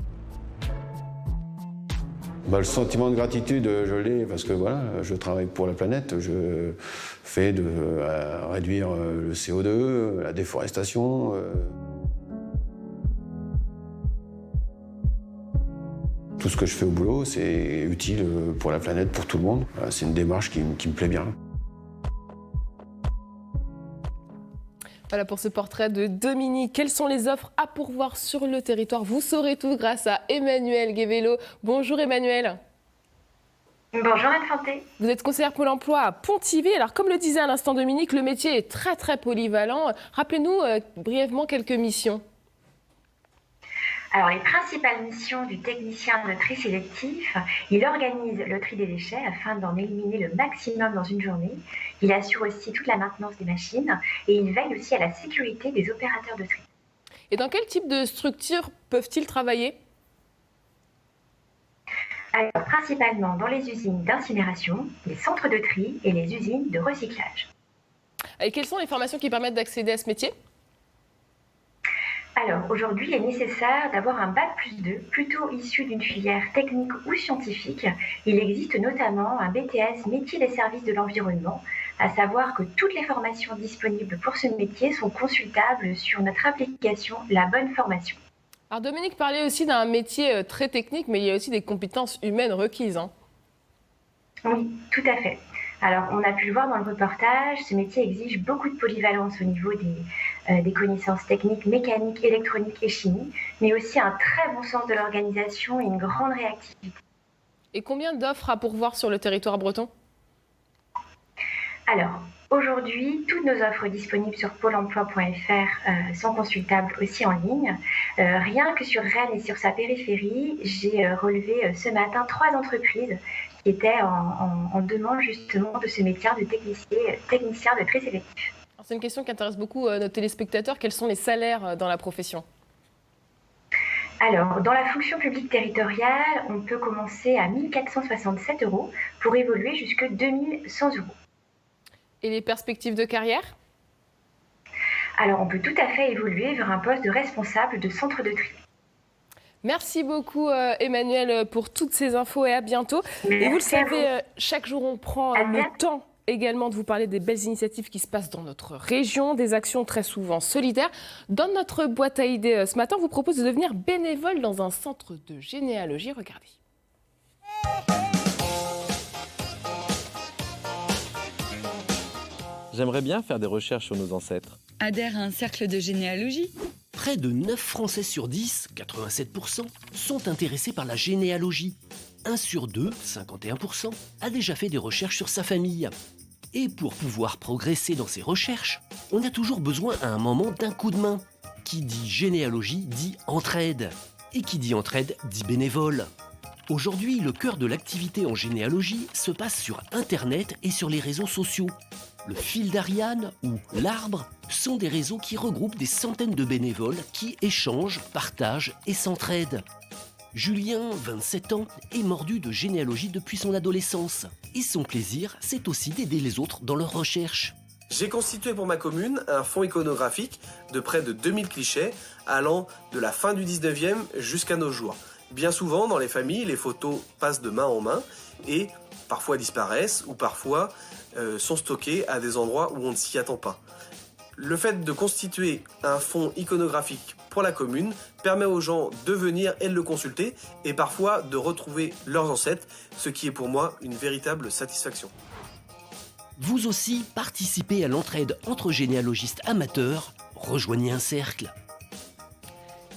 Le sentiment de gratitude, je l'ai parce que voilà, je travaille pour la planète, je fais réduire le CO2, la déforestation. Tout ce que je fais au boulot, c'est utile pour la planète, pour tout le monde. C'est une démarche qui me plaît bien. Voilà pour ce portrait de Dominique. Quelles sont les offres à pourvoir sur le territoire ? Vous saurez tout grâce à Emmanuelle Guévélo. Bonjour Emmanuelle. Bonjour Anne-Fanté. Vous êtes conseillère Pôle emploi à Pontivy. Alors comme le disait à l'instant Dominique, le métier est très très polyvalent. Rappelez-nous brièvement quelques missions. Alors, les principales missions du technicien de tri sélectif, il organise le tri des déchets afin d'en éliminer le maximum dans une journée. Il assure aussi toute la maintenance des machines et il veille aussi à la sécurité des opérateurs de tri. Et dans quel type de structure peuvent-ils travailler ? Alors, principalement dans les usines d'incinération, les centres de tri et les usines de recyclage. Et quelles sont les formations qui permettent d'accéder à ce métier ? Alors, aujourd'hui, il est nécessaire d'avoir un Bac+2, plutôt issu d'une filière technique ou scientifique. Il existe notamment un BTS métier des services de l'environnement, à savoir que toutes les formations disponibles pour ce métier sont consultables sur notre application La Bonne Formation. Alors Dominique parlait aussi d'un métier très technique, mais il y a aussi des compétences humaines requises. Oui, tout à fait. Alors, on a pu le voir dans le reportage, ce métier exige beaucoup de polyvalence au niveau des connaissances techniques, mécaniques, électroniques et chimie, mais aussi un très bon sens de l'organisation et une grande réactivité. Et combien d'offres à pourvoir sur le territoire breton ? Alors, aujourd'hui, toutes nos offres disponibles sur pôle emploi.fr sont consultables aussi en ligne. Rien que sur Rennes et sur sa périphérie, j'ai relevé ce matin 3 entreprises qui étaient en demande justement de ce métier de technicien de tri sélectif. C'est une question qui intéresse beaucoup nos téléspectateurs. Quels sont les salaires dans la profession ? Alors, dans la fonction publique territoriale, on peut commencer à 1 467 € pour évoluer jusqu'à 2 100 €. Et les perspectives de carrière ? Alors, on peut tout à fait évoluer vers un poste de responsable de centre de tri. Merci beaucoup Emmanuelle pour toutes ces infos et à bientôt. Et vous le savez, chaque jour on prend le temps également de vous parler des belles initiatives qui se passent dans notre région, des actions très souvent solidaires. Dans notre boîte à idées ce matin, on vous propose de devenir bénévole dans un centre de généalogie. Regardez. J'aimerais bien faire des recherches sur nos ancêtres. Adhère à un cercle de généalogie. Près de 9 Français sur 10, 87%, sont intéressés par la généalogie. 1 sur 2, 51%, a déjà fait des recherches sur sa famille. Et pour pouvoir progresser dans ses recherches, on a toujours besoin à un moment d'un coup de main. Qui dit généalogie dit entraide. Et qui dit entraide dit bénévole. Aujourd'hui, le cœur de l'activité en généalogie se passe sur Internet et sur les réseaux sociaux. Le fil d'Ariane ou l'Arbre sont des réseaux qui regroupent des centaines de bénévoles qui échangent, partagent et s'entraident. Julien, 27 ans, est mordu de généalogie depuis son adolescence. Et son plaisir, c'est aussi d'aider les autres dans leurs recherches. J'ai constitué pour ma commune un fonds iconographique de près de 2000 clichés allant de la fin du 19e jusqu'à nos jours. Bien souvent, dans les familles, les photos passent de main en main et parfois disparaissent ou parfois sont stockées à des endroits où on ne s'y attend pas. Le fait de constituer un fonds iconographique pour la commune permet aux gens de venir et de le consulter et parfois de retrouver leurs ancêtres, ce qui est pour moi une véritable satisfaction. Vous aussi, participez à l'entraide entre généalogistes amateurs. Rejoignez un cercle.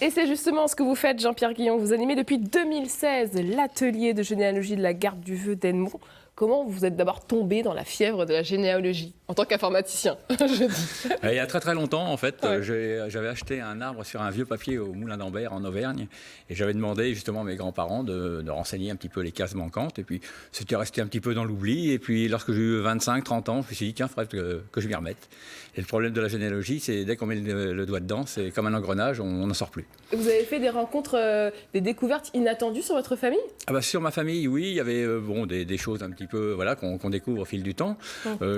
Et c'est justement ce que vous faites, Jean-Pierre Guillon. Vous animez depuis 2016 l'atelier de généalogie de la Garde du Vœu d'Ennemont. Comment vous êtes d'abord tombé dans la fièvre de la généalogie, en tant qu'informaticien, je dis. Il y a très très longtemps, en fait, j'avais acheté un arbre sur un vieux papier au Moulin d'Ambert, en Auvergne, et j'avais demandé justement à mes grands-parents de renseigner un petit peu les cases manquantes, et puis c'était resté un petit peu dans l'oubli, et puis lorsque j'ai eu 25-30 ans, je me suis dit, tiens, il faudrait que je m'y remette. Et le problème de la généalogie, c'est dès qu'on met le doigt dedans, c'est comme un engrenage, on n'en sort plus. Et vous avez fait des rencontres, des découvertes inattendues sur votre famille ? Sur ma famille, oui, il y avait des choses un petit peu qu'on découvre au fil du temps.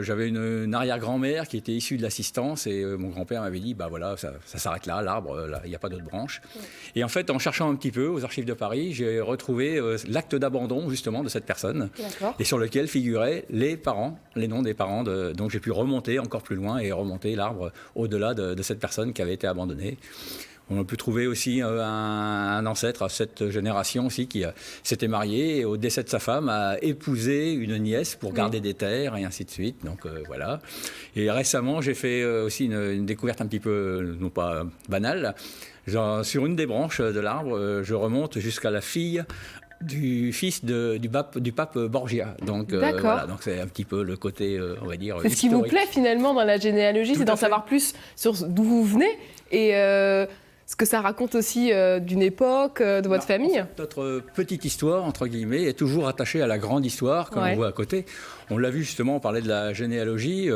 J'avais une arrière-grand-mère qui était issue de l'assistance et mon grand-père m'avait dit ça s'arrête là, l'arbre, il n'y a pas d'autres branches. Et en fait, en cherchant un petit peu aux archives de Paris, j'ai retrouvé l'acte d'abandon justement de cette personne et sur lequel figuraient les noms des parents. Donc j'ai pu remonter encore plus loin et remonter l'arbre au-delà de cette personne qui avait été abandonnée. On a pu trouver aussi un ancêtre à cette génération aussi qui s'était marié et au décès de sa femme a épousé une nièce pour garder des terres et ainsi de suite. Donc voilà. Et récemment, j'ai fait aussi une découverte un petit peu, non pas banale. Sur une des branches de l'arbre, je remonte jusqu'à la fille du fils du pape Borgia. Donc voilà, donc c'est un petit peu le côté, on va dire, c'est ce qui vous plaît finalement dans la généalogie, c'est d'en savoir plus sur d'où vous venez et ce que ça raconte aussi d'une époque, de votre famille. Notre petite histoire, entre guillemets, est toujours attachée à la grande histoire, comme on voit à côté. On l'a vu justement, on parlait de la généalogie.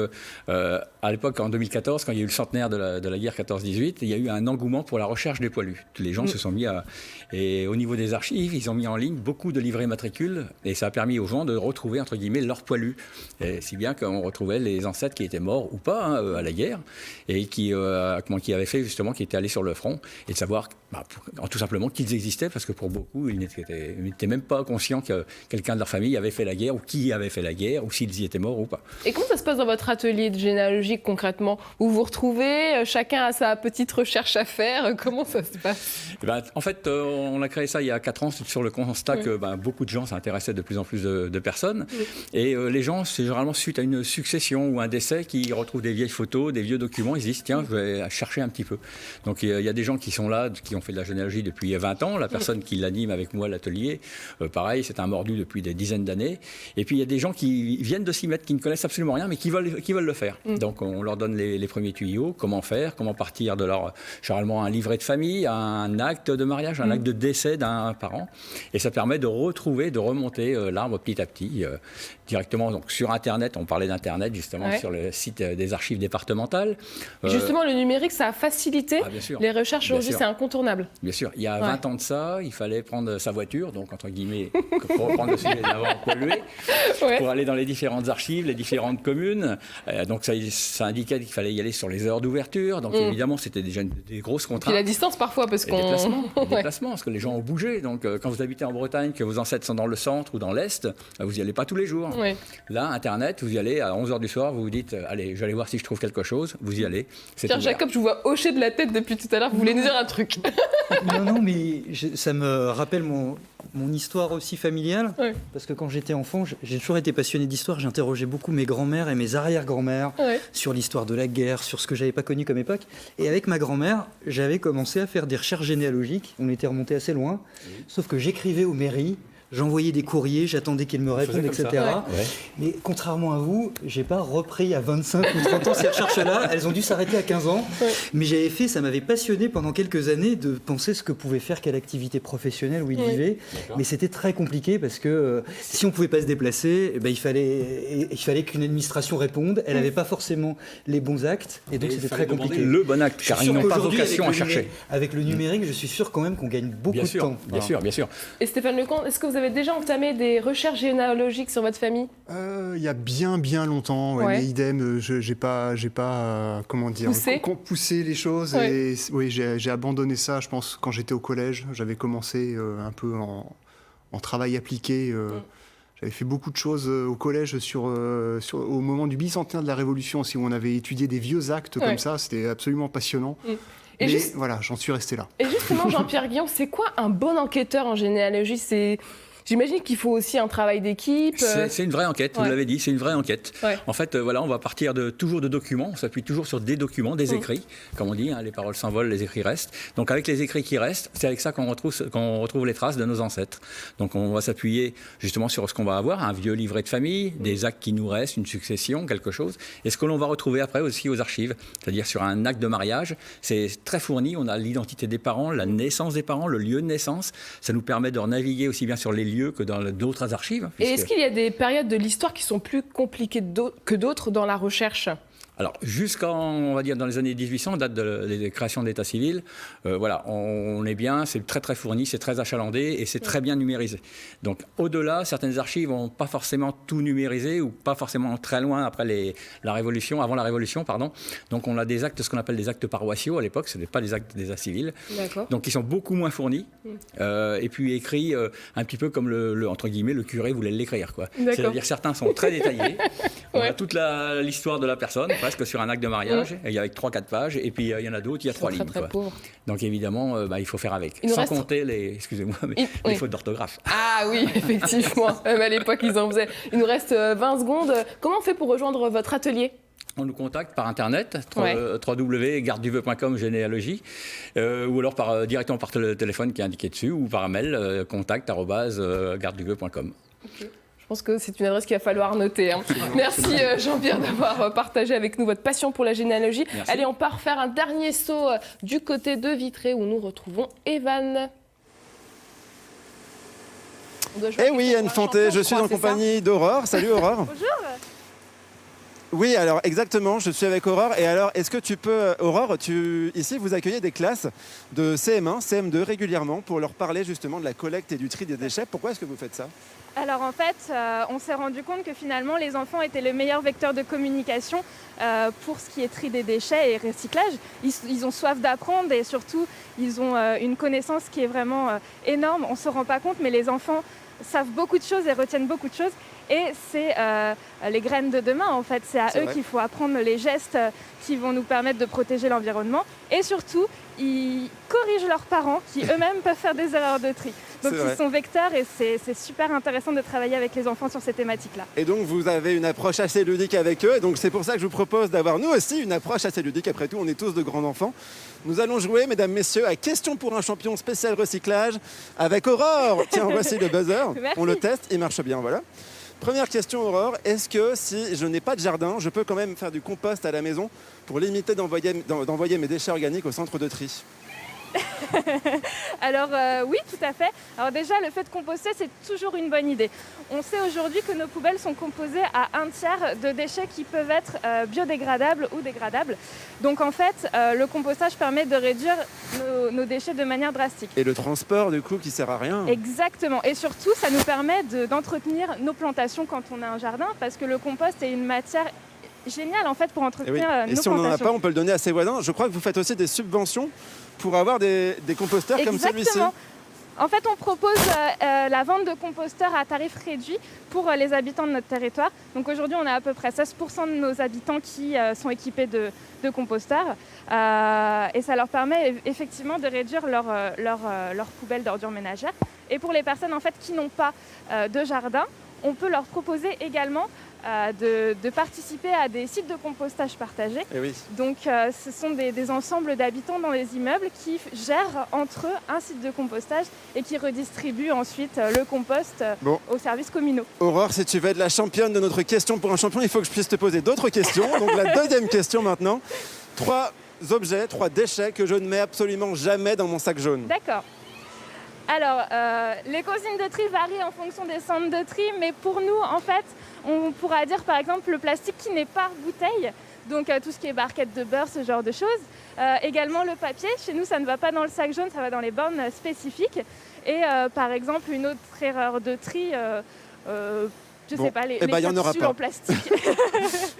À l'époque, en 2014, quand il y a eu le centenaire de la guerre 14-18, il y a eu un engouement pour la recherche des poilus. Les gens se sont mis à... Et au niveau des archives, ils ont mis en ligne beaucoup de livrets matricules et ça a permis aux gens de retrouver, entre guillemets, leurs poilus. Et si bien qu'on retrouvait les ancêtres qui étaient morts ou pas à la guerre et qui avaient fait justement, qui étaient allés sur le front. et de savoir tout simplement qu'ils existaient, parce que pour beaucoup, ils n'étaient même pas conscients que quelqu'un de leur famille avait fait la guerre, ou qui avait fait la guerre, ou s'ils y étaient morts ou pas. Et comment ça se passe dans votre atelier de généalogie concrètement? Vous vous retrouvez, chacun a sa petite recherche à faire, comment ça se passe? En fait, on a créé ça il y a 4 ans sur le constat que beaucoup de gens s'intéressaient de plus en plus de personnes. Et les gens, c'est généralement suite à une succession ou un décès, qui retrouvent des vieilles photos, des vieux documents, ils se disent tiens, je vais chercher un petit peu. Donc il y a des gens qui sont là, qui ont fait de la généalogie depuis 20 ans. La personne qui l'anime avec moi à l'atelier, pareil, c'est un mordu depuis des dizaines d'années. Et puis il y a des gens qui viennent de s'y mettre, qui ne connaissent absolument rien, mais qui veulent le faire. Donc on leur donne les premiers tuyaux, comment faire, comment partir de généralement un livret de famille, un acte de mariage, un acte de décès d'un parent. Et ça permet de retrouver, de remonter l'arbre petit à petit, directement donc, sur Internet. On parlait d'Internet, justement, sur le site des archives départementales. Justement, le numérique, ça a facilité les recherches. Aujourd'hui, c'est incontournable. Bien sûr. Il y a 20 ans de ça, il fallait prendre sa voiture, donc entre guillemets, pour reprendre le sujet d'avant, polluer, pour aller dans les différentes archives, les différentes communes. Donc ça indiquait qu'il fallait y aller sur les heures d'ouverture. Donc évidemment, c'était déjà des grosses contraintes. Et la distance parfois, parce qu'on... Déplacement, parce que les gens ont bougé. Donc quand vous habitez en Bretagne, que vos ancêtres sont dans le centre ou dans l'Est, vous n'y allez pas tous les jours. Là, Internet, vous y allez à 11h du soir, vous vous dites, allez, je vais aller voir si je trouve quelque chose. Vous y allez. Pierre Jacob, je vous vois hocher de la tête depuis tout à l'heure. Vous voulez nous dire un truc? Non, mais ça me rappelle mon histoire aussi familiale. Parce que quand j'étais enfant, j'ai toujours été passionné d'histoire. J'interrogeais beaucoup mes grands-mères et mes arrière-grands-mères sur l'histoire de la guerre, sur ce que j'avais pas connu comme époque. Et avec ma grand-mère, j'avais commencé à faire des recherches généalogiques. On était remonté assez loin. Sauf que j'écrivais aux mairies. J'envoyais des courriers, j'attendais qu'ils me répondent, etc. Mais contrairement à vous, j'ai pas repris à 25 ou 30 ans ces recherches-là. Elles ont dû s'arrêter à 15 ans. Mais ça m'avait passionné pendant quelques années de penser ce que pouvait faire quelle activité professionnelle où il vivait. Mais c'était très compliqué parce que si on pouvait pas se déplacer, il fallait qu'une administration réponde. Elle n'avait pas forcément les bons actes. Et donc c'était très compliqué. Le bon acte, car ils n'ont pas vocation à chercher. Avec le numérique, je suis sûr quand même qu'on gagne beaucoup de temps. Bien sûr, bien sûr. Et Stéphane Lecomte, est-ce que vous avez déjà entamé des recherches généalogiques sur votre famille? Il y a bien longtemps, mais idem, j'ai pas comment dire, poussé les choses. Et j'ai abandonné ça, je pense, quand j'étais au collège. J'avais commencé un peu en travail appliqué. J'avais fait beaucoup de choses au collège au moment du bicentenaire de la Révolution aussi, où on avait étudié des vieux actes comme ça. C'était absolument passionnant. Mais voilà, j'en suis resté là. Et justement, Jean-Pierre Guillon, c'est quoi un bon enquêteur en généalogie? J'imagine qu'il faut aussi un travail d'équipe. C'est une vraie enquête, vous l'avez dit, c'est une vraie enquête. En fait, on va partir toujours de documents, on s'appuie toujours sur des documents, des écrits, comme on dit, les paroles s'envolent, les écrits restent. Donc avec les écrits qui restent, c'est avec ça qu'on retrouve les traces de nos ancêtres. Donc on va s'appuyer justement sur ce qu'on va avoir, un vieux livret de famille, des actes qui nous restent, une succession, quelque chose. Et ce que l'on va retrouver après aussi aux archives, c'est-à-dire sur un acte de mariage, c'est très fourni, on a l'identité des parents, la naissance des parents, le lieu de naissance. Ça nous permet de naviguer aussi bien sur les lieux que dans d'autres archives. Et est-ce qu'il y a des périodes de l'histoire qui sont plus compliquées que d'autres dans la recherche? Alors, on va dire, dans les années 1800, date de la création de l'état civil, on est bien, c'est très très fourni, c'est très achalandé et c'est très bien numérisé. Donc, au-delà, certaines archives n'ont pas forcément tout numérisé ou pas forcément très loin avant la Révolution, pardon. Donc, on a des actes, ce qu'on appelle des actes paroissiaux à l'époque, ce n'est pas des actes d'état civil. Donc, ils sont beaucoup moins fournis et puis écrits un petit peu comme entre guillemets, le curé voulait l'écrire, quoi. C'est-à-dire, certains sont très détaillés. On a toute l'histoire de la personne, presque sur un acte de mariage, et avec 3-4 pages, et puis il y en a d'autres, il y a 3 lignes. Très pauvres. Donc évidemment, il faut faire avec. Sans compter les fautes d'orthographe. Ah oui, effectivement. Même à l'époque, ils en faisaient. Il nous reste 20 secondes. Comment on fait pour rejoindre votre atelier? On nous contacte par internet, www.gardeduveu.com généalogie, ou alors directement par le téléphone qui est indiqué dessus, ou par mail, contact@gardeduveu.com. Je pense que c'est une adresse qu'il va falloir noter. Merci Jean-Pierre d'avoir partagé avec nous votre passion pour la généalogie. Merci. Allez, on part faire un dernier saut du côté de Vitré où nous retrouvons Evan. Eh oui, Anne Fanté, je suis en compagnie d'Aurore. Salut Aurore. Bonjour. Oui, alors exactement, je suis avec Aurore. Et alors, est-ce que tu peux, Aurore, ici, vous accueillez des classes de CM1, CM2 régulièrement pour leur parler justement de la collecte et du tri des déchets. Pourquoi est-ce que vous faites ça ? Alors en fait, on s'est rendu compte que finalement les enfants étaient le meilleur vecteur de communication pour ce qui est tri des déchets et recyclage. Ils ont soif d'apprendre et surtout ils ont une connaissance qui est vraiment énorme. On ne se rend pas compte, mais les enfants savent beaucoup de choses et retiennent beaucoup de choses. Et c'est les graines de demain en fait. C'est à eux qu'il faut apprendre les gestes qui vont nous permettre de protéger l'environnement. Et surtout, ils corrigent leurs parents qui eux-mêmes peuvent faire des erreurs de tri. Donc ils sont vecteurs et c'est super intéressant de travailler avec les enfants sur ces thématiques-là. Et donc vous avez une approche assez ludique avec eux. Et donc c'est pour ça que je vous propose d'avoir nous aussi une approche assez ludique. Après tout, on est tous de grands enfants. Nous allons jouer, mesdames, messieurs, à Question pour un champion spécial recyclage avec Aurore. Tiens, voici le buzzer. On le teste, il marche bien, voilà. Première question, Aurore. Est-ce que si je n'ai pas de jardin, je peux quand même faire du compost à la maison pour limiter d'envoyer mes déchets organiques au centre de tri ? Alors oui, tout à fait. Alors déjà, le fait de composter, c'est toujours une bonne idée. On sait aujourd'hui que nos poubelles sont composées à 1/3 de déchets qui peuvent être biodégradables ou dégradables. Donc en fait, le compostage permet de réduire nos déchets de manière drastique. Et le transport, du coup, qui sert à rien. Exactement. Et surtout, ça nous permet d'entretenir nos plantations quand on a un jardin, parce que le compost est une matière géniale en fait pour entretenir nos plantations. Et si on n'en a pas, on peut le donner à ses voisins. Je crois que vous faites aussi des subventions pour avoir des composteurs comme celui-ci. En fait, on propose la vente de composteurs à tarif réduit pour les habitants de notre territoire. Donc aujourd'hui, on a à peu près 16% de nos habitants qui sont équipés de composteurs. Et ça leur permet effectivement de réduire leur poubelle d'ordures ménagères. Et pour les personnes en fait, qui n'ont pas de jardin, on peut leur proposer également de participer à des sites de compostage partagés. Donc ce sont des ensembles d'habitants dans les immeubles qui gèrent entre eux un site de compostage et qui redistribuent ensuite le compost aux services communaux. Aurore, si tu veux être la championne de notre question pour un champion, il faut que je puisse te poser d'autres questions. Donc la deuxième question maintenant. 3 objets, 3 déchets que je ne mets absolument jamais dans mon sac jaune. D'accord. Alors, les consignes de tri varient en fonction des centres de tri, mais pour nous, en fait, on pourra dire par exemple le plastique qui n'est pas bouteille, donc tout ce qui est barquette de beurre, ce genre de choses. Également le papier, chez nous ça ne va pas dans le sac jaune, ça va dans les bornes spécifiques. Et par exemple une autre erreur de tri, je sais pas, les capsules en plastique.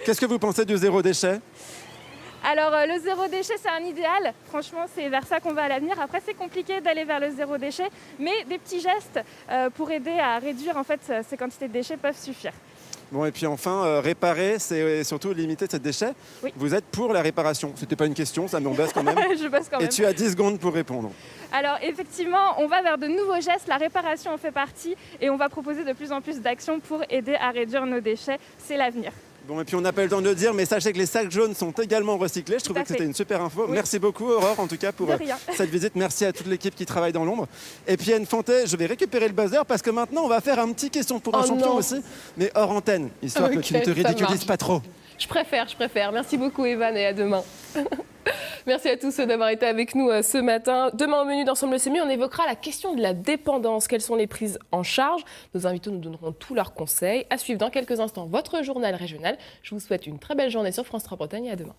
Qu'est-ce que vous pensez du zéro déchet ? Alors le zéro déchet c'est un idéal, franchement c'est vers ça qu'on va à l'avenir. Après c'est compliqué d'aller vers le zéro déchet, mais des petits gestes pour aider à réduire en fait ces quantités de déchets peuvent suffire. Bon, et puis enfin, réparer, c'est surtout limiter ces déchets. Oui. Vous êtes pour la réparation. C'était pas une question, ça me baisse quand même. Je bosse quand même. Et tu as 10 secondes pour répondre. Alors effectivement, on va vers de nouveaux gestes, la réparation en fait partie et on va proposer de plus en plus d'actions pour aider à réduire nos déchets, c'est l'avenir. Bon, et puis on n'a pas le temps de le dire, mais sachez que les sacs jaunes sont également recyclés. Je trouvais que c'était une super info. Oui. Merci beaucoup Aurore, en tout cas, pour cette visite. Merci à toute l'équipe qui travaille dans l'ombre. Et puis Anne Fontet, je vais récupérer le buzzer parce que maintenant, on va faire un petit question pour un champion aussi, mais hors antenne, histoire que tu ne te ridiculises pas trop. Je préfère. Merci beaucoup Evan et à demain. Merci à tous d'avoir été avec nous ce matin. Demain au menu d'Ensemble c'est mieux, on évoquera la question de la dépendance. Quelles sont les prises en charge ? Nos invités nous donneront tous leurs conseils. À suivre dans quelques instants votre journal régional. Je vous souhaite une très belle journée sur France 3 Bretagne et à demain.